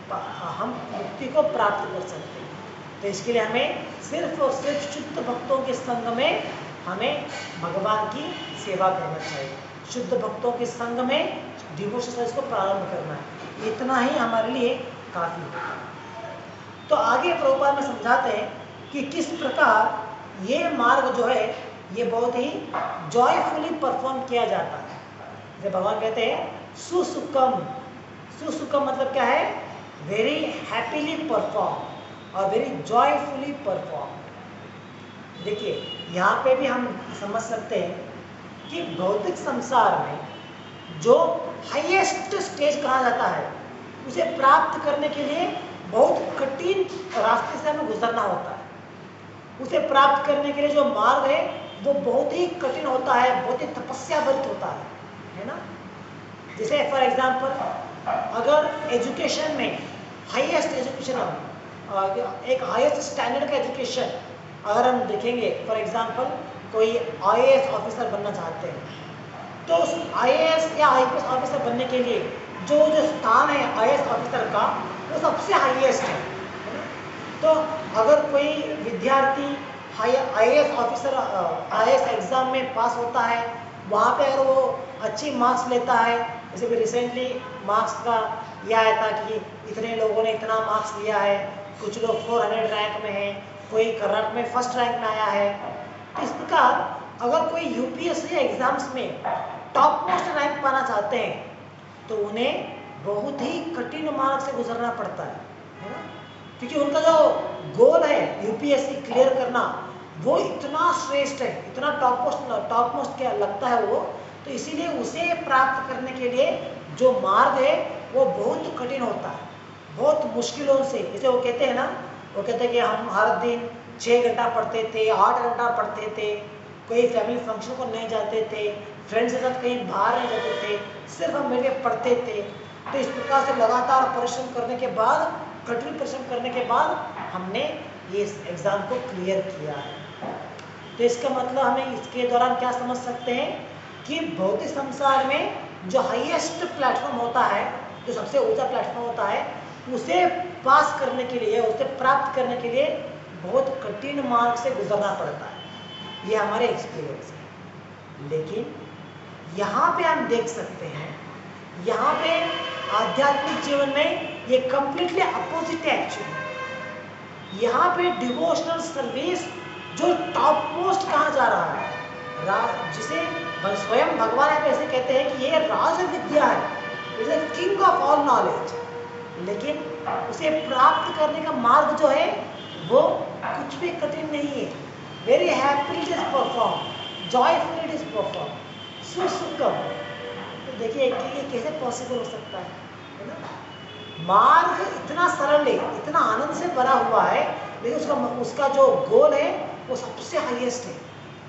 हम मुक्ति को प्राप्त कर सकते हैं। तो इसके लिए हमें सिर्फ और सिर्फ शुद्ध भक्तों के संग में हमें भगवान की सेवा करना चाहिए, शुद्ध भक्तों के संग में डिवोशन सर्विस को प्रारंभ करना है, इतना ही हमारे लिए काफी है। तो आगे प्रभुपाद में समझाते हैं कि किस प्रकार ये मार्ग जो है ये बहुत ही जॉयफुली परफॉर्म किया जाता है। जैसे भगवान कहते हैं सुसुखम, सुसुखम मतलब क्या है, वेरी हैप्पीली परफॉर्म और वेरी जॉयफुली परफॉर्म। देखिए यहाँ पे भी हम समझ सकते हैं कि भौतिक संसार में जो हाईएस्ट स्टेज कहा जाता है उसे प्राप्त करने के लिए बहुत कठिन रास्ते से हमें गुजरना होता है। उसे प्राप्त करने के लिए जो मार्ग है वो बहुत ही कठिन होता है, बहुत ही तपस्या भरित होता है ना। जैसे फॉर एग्जांपल अगर एजुकेशन में हाईएस्ट एजुकेशन एक हाईएस्ट स्टैंडर्ड का एजुकेशन अगर हम देखेंगे, फॉर एग्जांपल कोई आईएएस ऑफिसर बनना चाहते हैं तो उस आईएएस या आईपीएस ऑफिसर बनने के लिए जो स्थान है आईएएस ऑफिसर का वो सबसे हाईएस्ट है। तो अगर कोई विद्यार्थी आईएएस ऑफिसर आईएएस एग्जाम में पास होता है, वहाँ पे अगर वो अच्छी मार्क्स लेता है, जैसे भी रिसेंटली मार्क्स का यह आया था कि इतने लोगों ने इतना मार्क्स लिया है, कुछ लोग 400 रैंक में हैं, कोई कर्नाटक में फर्स्ट रैंक में आया है। तो इस प्रकार अगर कोई यूपीएससी एग्जाम्स में टॉप मोस्ट रैंक पाना चाहते हैं तो उन्हें बहुत ही कठिन मार्ग से गुजरना पड़ता है ना, क्योंकि उनका जो गोल है यूपीएससी क्लियर करना वो इतना श्रेष्ठ है, इतना टॉप मोस्ट क्या लगता है वो, तो इसीलिए उसे प्राप्त करने के लिए जो मार्ग है वो बहुत कठिन होता है, बहुत मुश्किलों से। जैसे वो कहते हैं ना, वो कहते हैं कि हम हर दिन 6 घंटा पढ़ते थे, 8 घंटा पढ़ते थे, कोई फैमिली फंक्शन को नहीं जाते थे, फ्रेंड्स के साथ कहीं बाहर नहीं जाते थे, सिर्फ हम मिलकर पढ़ते थे। तो इस प्रकार से लगातार परिश्रम करने के बाद, कठिन परिश्रम करने के बाद हमने ये एग्ज़ाम को क्लियर किया है। तो इसका मतलब हमें इसके दौरान क्या समझ सकते हैं कि भौतिक संसार में जो हाईएस्ट प्लेटफॉर्म होता है, जो सबसे ऊंचा प्लेटफॉर्म होता है, उसे पास करने के लिए, उसे प्राप्त करने के लिए बहुत कठिन मार्ग से गुजरना पड़ता है। ये हमारे एक्सपीरियंस है। लेकिन यहाँ पे हम देख सकते हैं, यहाँ पे आध्यात्मिक जीवन में ये कंप्लीटली अपोजिट है एक्चुअली। यहाँ पे डिवोशनल सर्विस जो टॉप मोस्ट कहा जा रहा है, जिसे स्वयं भगवान ऐसे कहते हैं कि ये राज विद्या है, is the king of all knowledge. लेकिन उसे प्राप्त करने का मार्ग जो है वो कुछ भी कठिन नहीं है। Very happy it is perform, joyful it is perform, सुसुखम। तो देखिए कि ये कैसे पॉसिबल हो सकता है ना। मार्ग इतना सरल है, इतना आनंद से भरा हुआ है, लेकिन उसका जो गोल है वो सबसे हाईएस्ट है,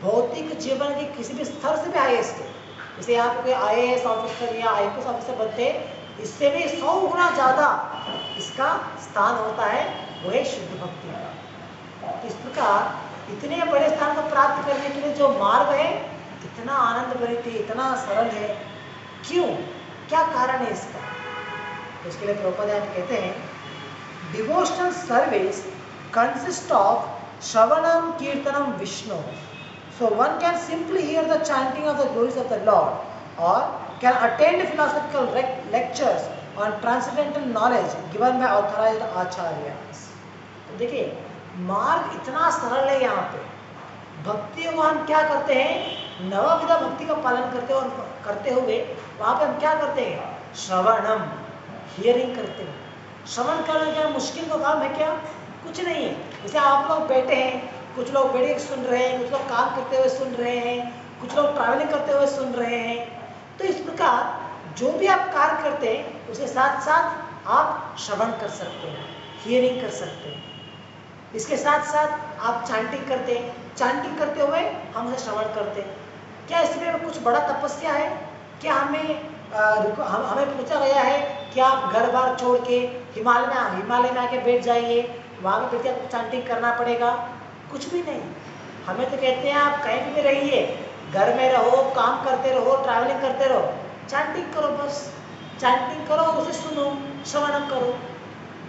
भौतिक जीवन के किसी भी स्तर से भी हाईएस्ट है। जैसे आप कोई आईएएस ऑफिसर या आईपीएस ऑफिसर बनते हैं, इससे भी 100 गुना ज़्यादा इसका स्थान होता है, वो है शुद्ध भक्ति का। इस प्रकार इतने बड़े स्थान को प्राप्त करने के लिए जो मार्ग है इतना आनंद भरित है, इतना सरल है। क्यों, क्या कारण है इसका? तो इसके लिए प्रभुपाद कहते हैं डिवोशनल सर्विस कंसिस्ट ऑफ श्रवणम कीर्तनम विष्णु। So one can simply hear the chanting of the glories of the Lord, or can attend philosophical lectures on transcendental knowledge given by authorized acharyas. तो देखिए मार्ग इतना सरल है। यहाँ पे भक्ति को हम क्या करते हैं, नवविधा भक्ति का पालन करते हुए वहाँ पे हम क्या करते हैं, श्रवणम, हियरिंग करते हैं। श्रवण करना क्या मुश्किल का काम है क्या? कुछ नहीं है। जैसे आप लोग बैठे हैं, कुछ लोग बैठे सुन रहे हैं, कुछ लोग काम करते हुए सुन रहे हैं, कुछ लोग ट्रैवलिंग करते हुए सुन रहे हैं। तो इस प्रकार जो भी आप कार्य करते हैं उसके साथ साथ आप श्रवण कर सकते हैं, हियरिंग कर सकते हैं। इसके साथ साथ आप चांटिंग करते हैं, चांटिंग करते हुए हम उसे श्रवण करते हैं। क्या इसमें कुछ बड़ा तपस्या है? क्या हमें पूछा गया है कि आप घर बार छोड़ के हिमालय में आके बैठ जाइए, वहाँ पे बैठ के आपको चांटिंग करना पड़ेगा? कुछ भी नहीं। हमें तो कहते हैं आप कहीं भी रहिए, घर में रहो, काम करते रहो, ट्रैवलिंग करते रहो, चांटिंग करो, बस चांटिंग करो, उसे सुनो, श्रवण करो।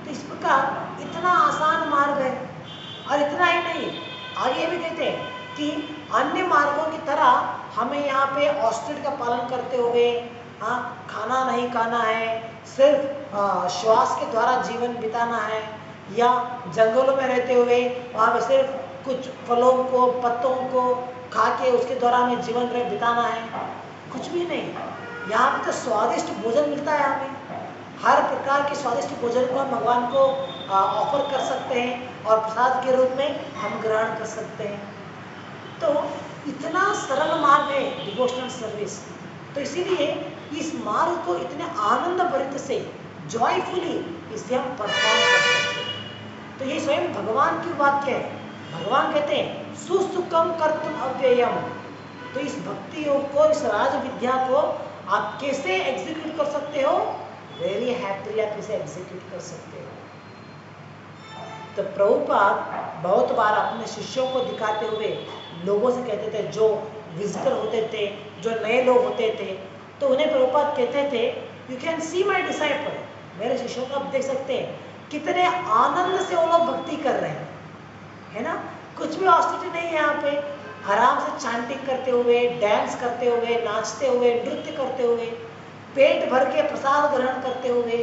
तो इस प्रकार इतना आसान मार्ग है। और इतना ही नहीं, आगे भी कहते हैं कि अन्य मार्गों की तरह हमें यहाँ पे ऑस्ट्रिच का पालन करते हुए खाना नहीं खाना है, सिर्फ श्वास के द्वारा जीवन बिताना है, या जंगलों में रहते हुए वहाँ पे सिर्फ कुछ फलों को, पत्तों को खा के उसके द्वारा हमें जीवन बिताना है। कुछ भी नहीं। यहाँ पे तो स्वादिष्ट भोजन मिलता है हमें। हर प्रकार के स्वादिष्ट भोजन को हम भगवान को ऑफर कर सकते हैं और प्रसाद के रूप में हम ग्रहण कर सकते हैं। तो इतना सरल मार्ग है डिवोशनल सर्विस। तो इसीलिए इस मार्ग को इतने आनंद भरित से, जॉयफुली इसे हम परफॉर्म कर सकते हैं। तो ये स्वयं भगवान की वाक्य है। भगवान कहते हैं सुसुखम कर्तुम अव्ययम। तो इस भक्ति योग को, इस राज विद्या को आप कैसे एग्जीक्यूट कर सकते हो? वेरी हैप्पीली आप इसे एग्जीक्यूट कर सकते हो। तो प्रभुपाद बहुत बार अपने शिष्यों को दिखाते हुए लोगों से कहते थे, जो विजिटर होते थे, जो नए लोग होते थे, तो उन्हें प्रभुपाद कहते थे, you can see my disciple, मेरे शिष्यों को आप देख सकते हैं कितने आनंद से वो लोग भक्ति कर रहे हैं, है ना? कुछ भी ऑस्टिटी नहीं है यहाँ पे। आराम से चांटिंग करते हुए, डांस करते हुए, नाचते हुए, नृत्य करते हुए, पेट भर के प्रसाद ग्रहण करते हुए,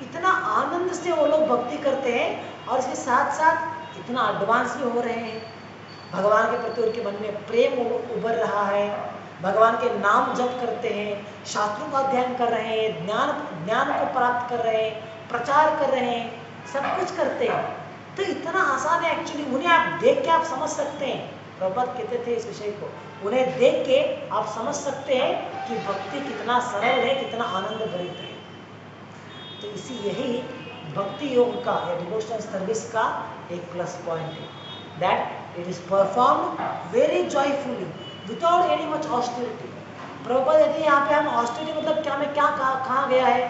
इतना आनंद से वो लोग भक्ति करते हैं। और इसके साथ साथ इतना एडवांस भी हो रहे हैं, भगवान के प्रति उनके मन में प्रेम उभर रहा है, भगवान के नाम जप करते हैं, शास्त्रों का अध्ययन कर रहे हैं, ज्ञान को प्राप्त कर रहे हैं, प्रचार कर रहे हैं, सब कुछ करते हैं। तो इतना आसान है एक्चुअली। उन्हें आप देख के आप समझ सकते हैं, प्रभुपाद कहते थे इस विषय को, उन्हें देख के आप समझ सकते हैं कि भक्ति कितना सरल है, कितना आनंद भरित है। तो इसी यही भक्ति योग का या डिवोशनल सर्विस का एक प्लस पॉइंट है, that it is performed very joyfully without any much austerity. Prabhupada यदि यहाँ पे हम ऑस्टेरिटी मतलब क्या में क्या कहा गया है,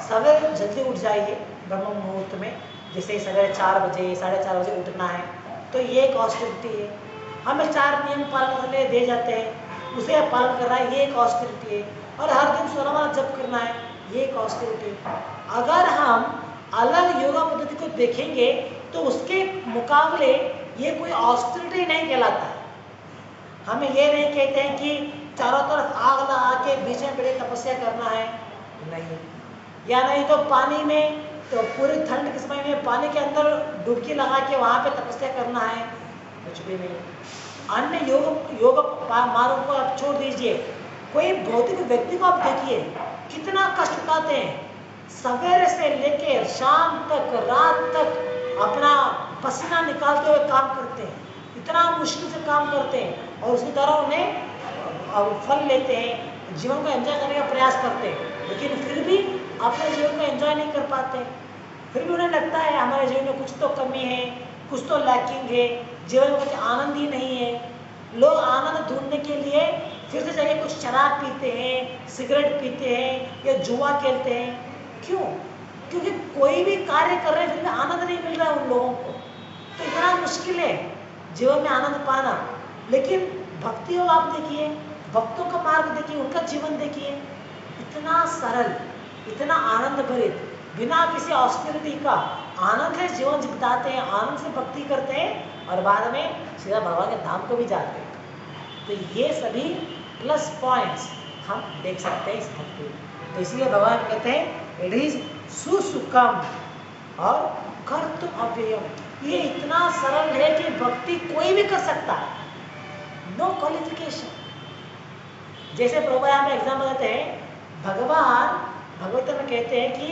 सवेरे जल्दी उठ जाइए ब्रह्म मुहूर्त में, जैसे सवेरे 4 बजे 4:30 बजे उठना है, तो ये एक ऑस्टेरिटी है। हमें 4 नियम पालन करने दे जाते हैं, उसे पालन कर रहा है, ये एक ऑस्टेरिटी है। और हर दिन 16 बार जप करना है, ये एक ऑस्टेरिटी है। अगर हम अलग योगा पद्धति को देखेंगे तो उसके मुकाबले ये कोई ऑस्टेरिटी नहीं कहलाता है। हमें ये नहीं कहते हैं कि चारों तरफ आग लगा के बीच में बैठे तपस्या करना है, नहीं। या नहीं तो पानी में, तो पूरी ठंड के समय में पानी के अंदर डुबकी लगा के वहाँ पे तपस्या करना है, कुछ भी नहीं। अन्य योग मार्गों को आप छोड़ दीजिए। कोई भौतिक व्यक्ति को आप देखिए कितना कष्ट उठाते हैं, सवेरे से लेके शाम तक, रात तक अपना पसीना निकालते हुए काम करते हैं, इतना मुश्किल से काम करते हैं, और उसी तरह उन्हें फल लेते हैं, जीवन को एंजॉय करने का प्रयास करते हैं, लेकिन फिर भी अपने जीवन को एंजॉय नहीं कर पाते। फिर भी उन्हें लगता है हमारे जीवन में कुछ तो कमी है, कुछ तो लैकिंग है, जीवन में कुछ आनंद ही नहीं है। लोग आनंद ढूंढने के लिए फिर से जाके कुछ शराब पीते हैं, सिगरेट पीते हैं, या जुआ खेलते हैं। क्यों? क्योंकि कोई भी कार्य कर रहे हैं फिर भी आनंद नहीं मिल रहा है उन लोगों को। तो इतना मुश्किल है जीवन में आनंद पाना। लेकिन भक्ति योग आप देखिए, भक्तों का मार्ग देखिए, उनका जीवन देखिए, इतना सरल, इतना आनंद भरित, बिना किसी ऑस्टेरिटी का आनंद से जीवन बिताते हैं, आनंद से भक्ति करते हैं, और बाद में सीधा भगवान के धाम को भी जाते हैं। तो ये सभी प्लस पॉइंट्स हम देख सकते हैं इस भक्ति में। तो इसलिए भगवान कहते हैं इट इज सुसुखम और कर्तुम अव्ययम। ये इतना सरल है कि भक्ति कोई भी कर सकता है, नो क्वालिफिकेशन। जैसे प्रभुपाद हमें एग्जाम्पल देते हैं, भगवान भगवत में कहते हैं कि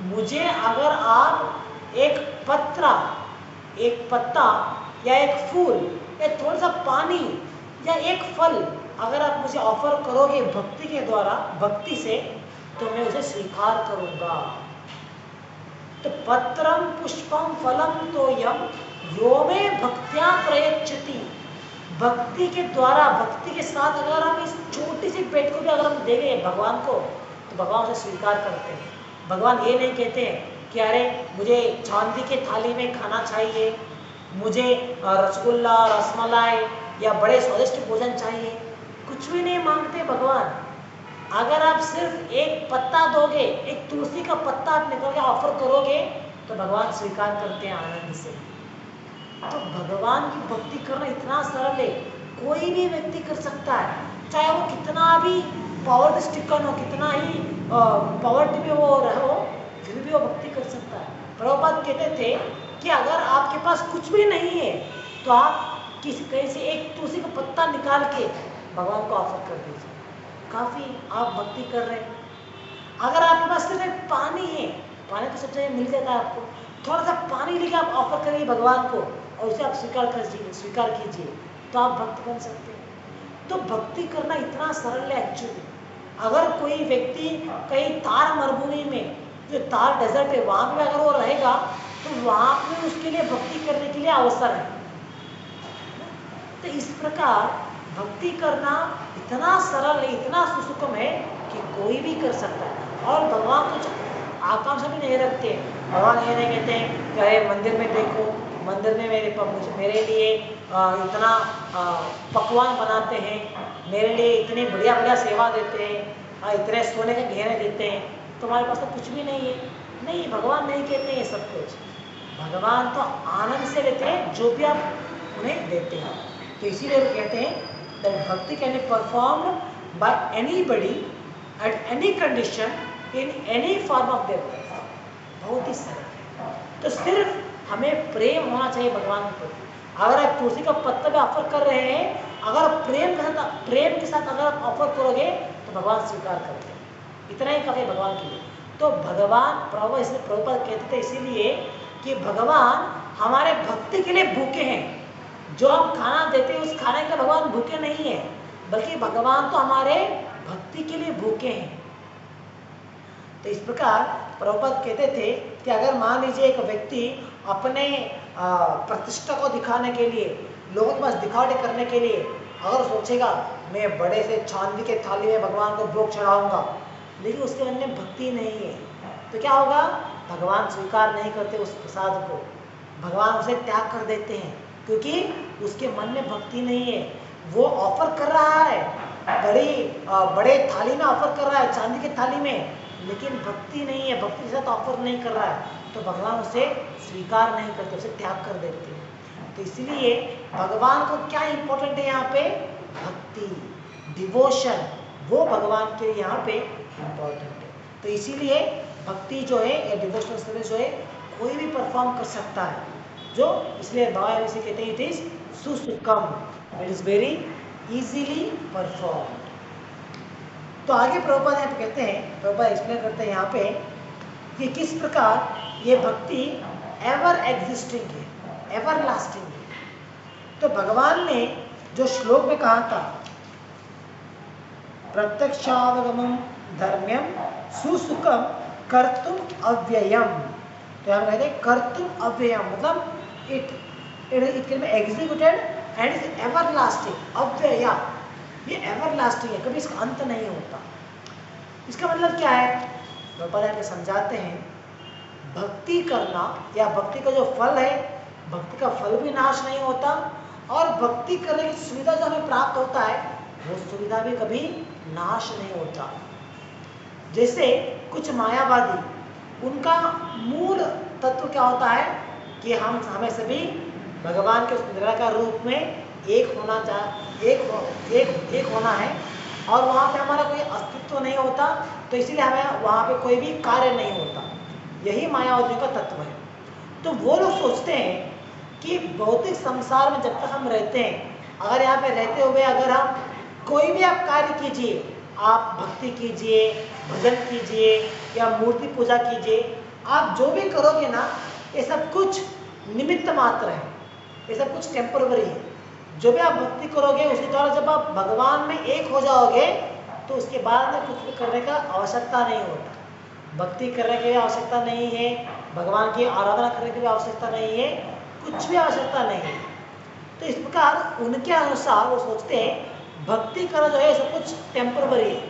मुझे अगर आप एक पत्रा, एक पत्ता, या एक फूल, या थोड़ा सा पानी, या एक फल अगर आप मुझे ऑफर करोगे भक्ति के द्वारा, भक्ति से, तो मैं उसे स्वीकार करूंगा। तो पत्रम पुष्पम फलम तोयम यो में भक्त्या प्रयच्छति। भक्ति के द्वारा, भक्ति के साथ अगर हम इस छोटी सी पेट को भी अगर हम देंगे भगवान को, तो भगवान उसे स्वीकार करते हैं। भगवान ये नहीं कहते हैं कि अरे मुझे चांदी के थाली में खाना चाहिए, मुझे रसगुल्ला, रसमलाई या बड़े स्वादिष्ट भोजन चाहिए, कुछ भी नहीं मांगते भगवान। अगर आप सिर्फ एक पत्ता दोगे, एक तुलसी का पत्ता आप निकल के ऑफर करोगे, तो भगवान स्वीकार करते हैं आनंद से। तो भगवान की भक्ति करना इतना सरल है, कोई भी व्यक्ति कर सकता है, चाहे वो कितना भी पॉवर्टी स्टिकन हो, कितना ही पॉवर्टी में वो रहो, फिर भी वो भक्ति कर सकता है। प्रभुपाद कहते थे कि अगर आपके पास कुछ भी नहीं है, तो आप किसी कहीं से एक तुलसी का पत्ता निकाल के भगवान को ऑफर कर दीजिए, काफी आप भक्ति कर रहे हैं। अगर आपके पास सिर्फ एक पानी है, पानी तो सब जगह मिल जाता है आपको, थोड़ा सा पानी लेके आप ऑफर करिए भगवान को और उसे आप स्वीकार कीजिए, तो आप भक्त बन सकते हैं। तो भक्ति करना इतना सरल है एक्चुअली। अगर कोई व्यक्ति कहीं तार मरुभूमि में, जो तार डेजर्ट है, वहां पे अगर वो रहेगा, तो वहां पे उसके लिए भक्ति करने के लिए अवसर है। तो इस प्रकार भक्ति करना इतना सरल है, इतना सुसुकम है कि कोई भी कर सकता है। और भगवान कुछ आकांक्षा भी नहीं रखते। भगवान ये नहीं कहते हैं कि अरे मंदिर में देखो, मंदिर में मेरे लिए इतना पकवान बनाते हैं, मेरे लिए इतनी बढ़िया बढ़िया सेवा देते हैं, इतने सोने के गहने देते हैं, तुम्हारे पास तो कुछ भी नहीं है। नहीं, भगवान नहीं कहते हैं सब कुछ। भगवान तो आनंद से लेते हैं जो भी आप उन्हें देते हैं। तो इसीलिए वो कहते हैं दैट भक्ति can be performed by anybody at any condition in any form of their life. बहुत ही सरल है। तो सिर्फ हमें प्रेम होना चाहिए भगवान के प्रति। अगर आप तुलसी का पत्ता भी ऑफर कर रहे हैं, अगर प्रेम के साथ अगर आप ऑफर करोगे, तो भगवान स्वीकार करते हैं। इतना ही काफी भगवान के लिए। तो भगवान प्रभुपाद कहते थे इसीलिए कि भगवान हमारे भक्ति के लिए भूखे हैं। जो हम खाना देते हैं उस खाने के भगवान भूखे नहीं है, बल्कि भगवान तो हमारे भक्ति के लिए भूखे हैं। तो इस प्रकार प्रभुपाद कहते थे कि अगर मान लीजिए एक व्यक्ति अपने प्रतिष्ठा को दिखाने के लिए, लोगों के पास दिखावटी करने के लिए अगर सोचेगा मैं बड़े से चांदी के थाली में भगवान को भोग चढ़ाऊंगा, लेकिन उसके मन में भक्ति नहीं है, तो क्या होगा? भगवान स्वीकार नहीं करते उस प्रसाद को, भगवान उसे त्याग कर देते हैं, क्योंकि उसके मन में भक्ति नहीं है। वो ऑफर कर रहा है, बड़े थाली में ऑफर कर रहा है, चांदी की थाली में, लेकिन भक्ति नहीं है, भक्ति के साथ ऑफर नहीं कर रहा है, तो भगवान उसे स्वीकार नहीं करते, उसे त्याग कर देते हैं। तो इसलिए भगवान को क्या इंपॉर्टेंट है यहाँ पे? भक्ति, डिवोशन, वो भगवान के यहाँ पे इंपॉर्टेंट है। तो इसीलिए भक्ति जो है या डिवोशनल सर्विस जो है कोई भी परफॉर्म कर सकता है, जो इसलिए बाबा इसे कहते हैं इट इज सुसुकम, it is very easily perform. तो आगे प्रभुपाद यहाँ पे कहते हैं, प्रभुपाद एक्सप्लेन करते हैं यहाँ पे कि किस प्रकार ये भक्ति एवर एग्जिस्टिंग है, एवर लास्टिंग है। तो भगवान ने जो श्लोक में कहा था प्रत्यक्षावगमम धर्म्यम सुसुखम कर्तुम अव्ययम, तो यहाँ कहते हैं कर्तुम अव्ययम मतलब it can be executed and is ever lasting. अव्यय ये एवर लास्टिंग है, कभी इसका अंत नहीं होता। इसका मतलब क्या है? प्रभुपाद समझाते हैं, भक्ति करना या भक्ति का जो फल है, भक्ति का फल भी नाश नहीं होता, और भक्ति करने की सुविधा जो हमें प्राप्त होता है वो सुविधा भी कभी नाश नहीं होता। जैसे कुछ मायावादी, उनका मूल तत्व क्या होता है कि हमें सभी भगवान के निराकार रूप में एक होना है, और वहाँ पे हमारा कोई अस्तित्व नहीं होता, तो इसीलिए हमें वहाँ पे कोई भी कार्य नहीं होता। यही मायावादियों का तत्व है। तो वो लोग सोचते हैं कि भौतिक संसार में जब तक हम रहते हैं, अगर यहाँ पे रहते हुए अगर हम कोई भी आप कार्य कीजिए, आप भक्ति कीजिए, भजन कीजिए या मूर्ति पूजा कीजिए, आप जो भी करोगे ना, ये सब कुछ निमित्त मात्र है, ये सब कुछ टेम्पररी है। जो भी आप भक्ति करोगे उसके द्वारा जब आप भगवान में एक हो जाओगे तो उसके बाद में कुछ भी करने का आवश्यकता नहीं होता। भक्ति करने की भी आवश्यकता नहीं है, भगवान की आराधना करने की भी आवश्यकता नहीं है, कुछ भी आवश्यकता नहीं है। तो इस प्रकार उनके अनुसार वो सोचते हैं भक्ति करना जो है सब कुछ टेम्पररी है,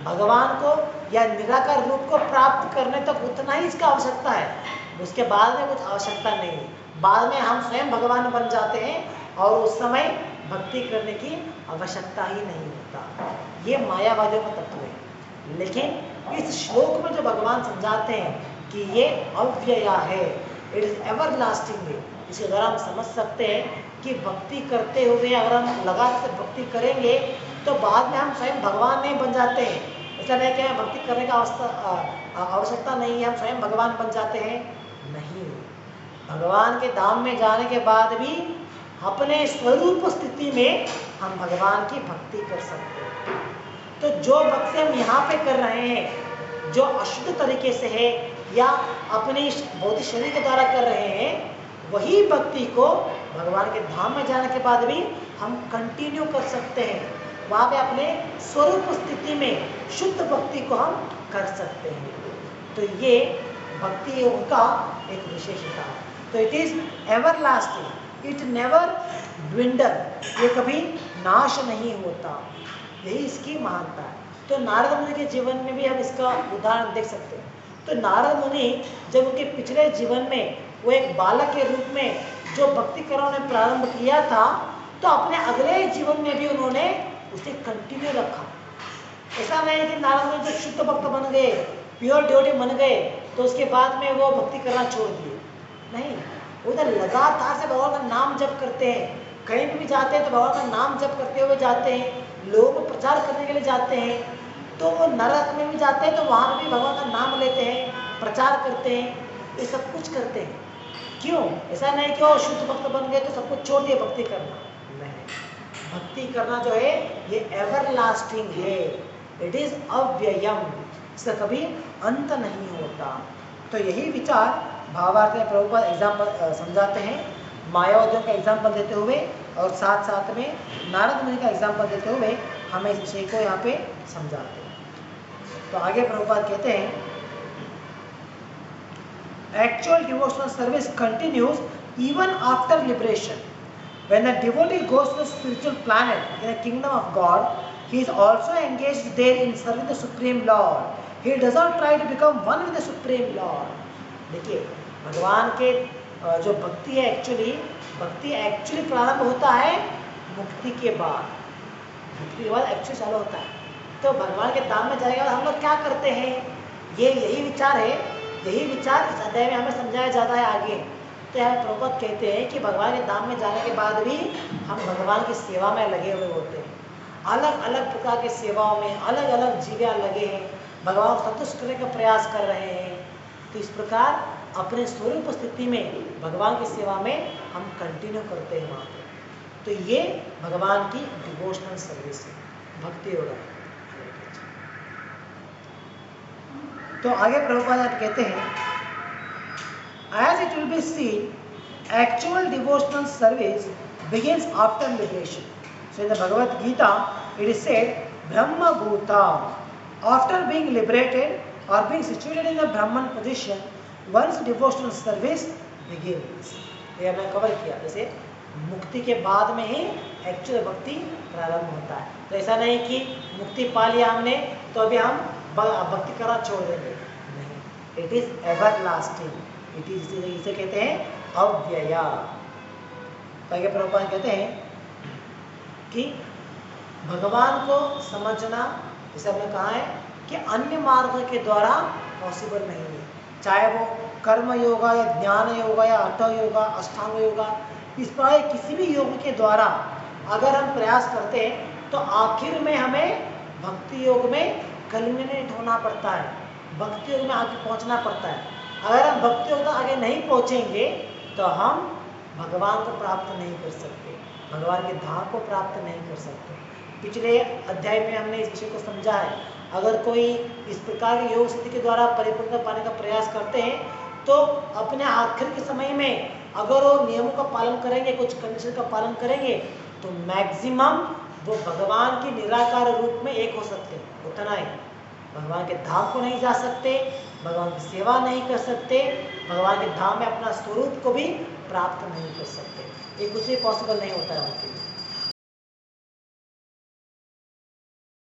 भगवान को या निराकार रूप को प्राप्त करने तक उतना ही इसका आवश्यकता है, उसके बाद में कुछ आवश्यकता नहीं है। बाद में हम स्वयं भगवान बन जाते हैं और उस समय भक्ति करने की आवश्यकता ही नहीं होता। ये मायावादियों का तत्व है। लेकिन इस श्लोक में जो भगवान समझाते हैं कि ये अव्यया है, इट इज एवर लास्टिंग है, इसके द्वारा हम समझ सकते हैं कि भक्ति करते हुए अगर हम लगातार भक्ति करेंगे तो बाद में हम स्वयं भगवान नहीं बन जाते हैं। ऐसा नहीं कि हमें भक्ति करने का आवश्यकता नहीं है, हम स्वयं भगवान बन जाते हैं, नहीं। भगवान के धाम में जाने के बाद भी अपने स्वरूप स्थिति में हम भगवान की भक्ति कर सकते हैं। तो जो भक्ति हम यहाँ पे कर रहे हैं जो अशुद्ध तरीके से है या अपने भौतिक शरीर के द्वारा कर रहे हैं, वही भक्ति को भगवान के धाम में जाने के बाद भी हम कंटिन्यू कर सकते हैं। वहाँ पे अपने स्वरूप स्थिति में शुद्ध भक्ति को हम कर सकते हैं। तो ये भक्ति योग का एक विशेषता है। तो it is ever lasting, it never dwindle, ये कभी नाश नहीं होता, यही इसकी महानता है। तो नारद मुनि के जीवन में भी हम इसका उदाहरण देख सकते हैं। तो नारद मुनि जब उनके पिछले जीवन में वो एक बालक के रूप में जो भक्ति करना उन्होंने प्रारंभ किया था, तो अपने अगले जीवन में भी उन्होंने उसे कंटिन्यू रखा। ऐसा नहीं कि नारद मुनि जो शुद्ध भक्त बन गए, प्योर डिवोटी बन गए, तो उसके बाद में वो भक्ति करना छोड़ दिए, नहीं। वो इधर लगातार से भगवान का नाम जप करते हैं, कहीं भी जाते हैं तो भगवान का नाम जप करते हुए जाते हैं, लोगों को प्रचार करने के लिए जाते हैं। तो वो नरक में भी जाते हैं तो वहाँ भी भगवान का नाम लेते हैं, प्रचार करते हैं, ये सब कुछ करते हैं। क्यों? ऐसा नहीं कि वो शुद्ध भक्त बन गए तो सब कुछ छोड़ दिए भक्ति करना, नहीं। भक्ति करना जो है ये एवर लास्टिंग है, इट इज अव्ययम, इसका कभी अंत नहीं होता। तो यही विचार भावार्थ में प्रभुपाद एग्जाम्पल समझाते हैं, मायावादियों का एग्जाम्पल देते हुए और साथ साथ में नारद मुनि का एग्जाम्पल देते हुए हमें इस विषय को यहाँ पे समझाते हैं। तो आगे प्रभुपाद कहते हैं, actual devotional service continues even after liberation. When a devotee goes to the spiritual planet in the kingdom of God, he is also engaged there in serving the Supreme Lord. He does not try to become one with the Supreme Lord. देखिए, भगवान के जो भक्ति है एक्चुअली प्रारंभ होता है मुक्ति के बाद, मुक्ति के बाद एक्चुअली चालू होता है। तो भगवान के धाम में जाएगा हम लोग क्या करते हैं, ये यही विचार है, यही विचार इस अध्याय में हमें समझाया जाता है आगे। तो यहाँ प्रभुपाद कहते हैं कि भगवान के धाम में जाने के बाद भी हम भगवान की सेवा में लगे हुए होते हैं, अलग अलग प्रकार की सेवाओं में अलग अलग जीविया लगे हैं, भगवान को संतुष्ट करने का प्रयास कर रहे हैं। तो इस प्रकार अपने स्वरूप स्थिति में भगवान की सेवा में हम कंटिन्यू करते हैं वहाँ पर। तो ये भगवान की डिवोशनल सर्विस है, भक्ति होगा। तो आगे प्रभुपाद कहते हैं, as it will be seen, actual devotional service begins after liberation. So in the Bhagavad Gita, it is said, Brahma Bhuta. After being liberated or being situated in the Brahman position, one's devotional service begins. ये हमने कवर किया, जैसे मुक्ति के बाद में ही एक्चुअल भक्ति प्रारंभ होता है। तो ऐसा नहीं कि मुक्ति पा लिया हमने तो अभी हम भक्ति करना छोड़ देंगे, नहीं। It is ever lasting, it is, इसे कहते हैं अव्यया। तो आगे प्रभुपाद कहते हैं कि भगवान को समझना, जैसे हमने कहा है कि अन्य मार्ग के द्वारा पॉसिबल नहीं है, चाहे वो कर्म योगा या ज्ञान योगा या हठ योगा, अष्टांग योगा, इस प्रकार किसी भी योग के द्वारा अगर हम प्रयास करते हैं तो आखिर में हमें भक्ति योग में कल्मिनेट होना पड़ता है, भक्ति योग में आगे पहुंचना पड़ता है। अगर हम भक्ति योग तक आगे नहीं पहुंचेंगे तो हम भगवान को प्राप्त नहीं कर सकते, भगवान के धाम को प्राप्त नहीं कर सकते। पिछले अध्याय में हमने इस विषय को समझा है। अगर कोई इस प्रकार के योग स्थिति के द्वारा परिपूर्णता पाने का प्रयास करते हैं तो अपने आखिर के समय में अगर वो नियमों का पालन करेंगे, कुछ कंडीशन का पालन करेंगे, तो मैक्सिमम वो भगवान की निराकार रूप में एक हो सकते हैं, उतना ही। भगवान के धाम को नहीं जा सकते, भगवान की सेवा नहीं कर सकते, भगवान के धाम में अपना स्वरूप को भी प्राप्त नहीं कर सकते, ये कुछ भी पॉसिबल नहीं होता है उनके लिए।